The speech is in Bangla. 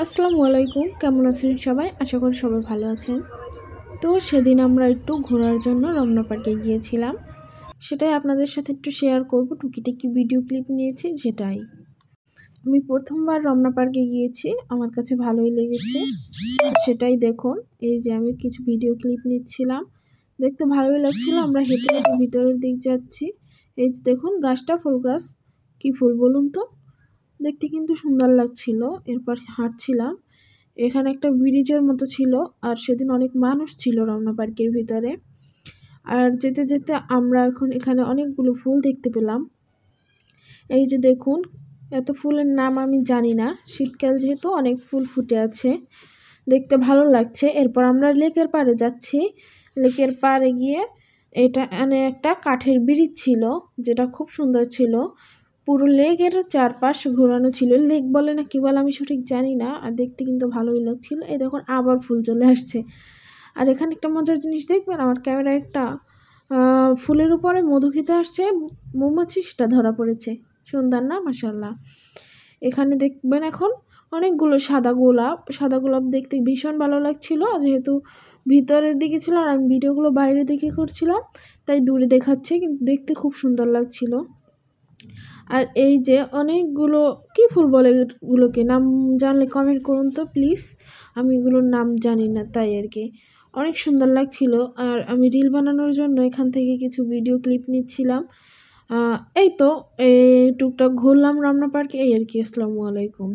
আসসালামু আলাইকুম, কেমন আছেন সবাই? আশা করি সবাই ভালো আছেন। তো সেদিন আমরা একটু ঘোরার জন্য রমনা পার্কে গিয়েছিলাম। সেটাই আপনাদের সাথে একটু শেয়ার করব। টুকিটাকি ভিডিও ক্লিপ নিয়েছি যেটাই। আমি প্রথমবার রমনা পার্কে গিয়েছি, আমার কাছে ভালোই লেগেছে। সেটাই দেখুন, এই যে আমি কিছু ভিডিও ক্লিপ নিচ্ছিলাম, দেখতে ভালোই লাগছিল। আমরা হেঁটে হেঁটে ভিতরের দিক যাচ্ছি। এই যে দেখুন, গাছটা ফুল গাছ। কি ফুল বলুন তো? দেখতে কিন্তু সুন্দর লাগছিল। এরপর হাঁটছিলাম, এখানে একটা ব্রিজের মতো ছিল, আর সেদিন অনেক মানুষ ছিল রমনা পার্কের ভিতরে। আর যেতে যেতে আমরা এখন এখানে অনেকগুলো ফুল দেখতে পেলাম। এই যে দেখুন, এত ফুলের নাম আমি জানি না, শীতকাল যেহেতু অনেক ফুল ফুটে আছে, দেখতে ভালো লাগছে। এরপর আমরা লেকের পাড়ে যাচ্ছি। লেকের পাড়ে গিয়ে এটা একটা কাঠের ব্রিজ ছিল, যেটা খুব সুন্দর ছিল। পুরো লেকের চারপাশ ঘোরানো ছিল। লেক বলে না কি বলে আমি সঠিক জানি না, আর দেখতে কিন্তু ভালোই লাগছিল। এই দেখুন আবার ফুল চলে আসছে। আর এখানে একটা মজার জিনিস দেখবেন, আমার ক্যামেরায় একটা ফুলের উপরে মধু খেতে আসছে মৌমাছি, সেটা ধরা পড়েছে। সুন্দর না? মাশাআল্লাহ। এখানে দেখবেন এখন অনেকগুলো সাদা গোলাপ দেখতে ভীষণ ভালো লাগছিল। যেহেতু ভিতরের দিকে ছিল আর আমি ভিডিওগুলো বাইরের দিকে করছিলাম, তাই দূরে দেখাচ্ছে, কিন্তু দেখতে খুব সুন্দর লাগছিল। আর এই যে অনেকগুলো কি ফুল বলে এগুলোকে, নাম জানলে কমেন্ট করুন তো প্লিজ। আমি এগুলোর নাম জানি না, তাই আর কি। অনেক সুন্দর লাগছিল। আর আমি রিল বানানোর জন্য এখান থেকে কিছু ভিডিও ক্লিপ নিচ্ছিলাম। এই তো এই টুকটাক ঘুরলাম রমনা পার্কে, এই আর কি। আসসালামু আলাইকুম।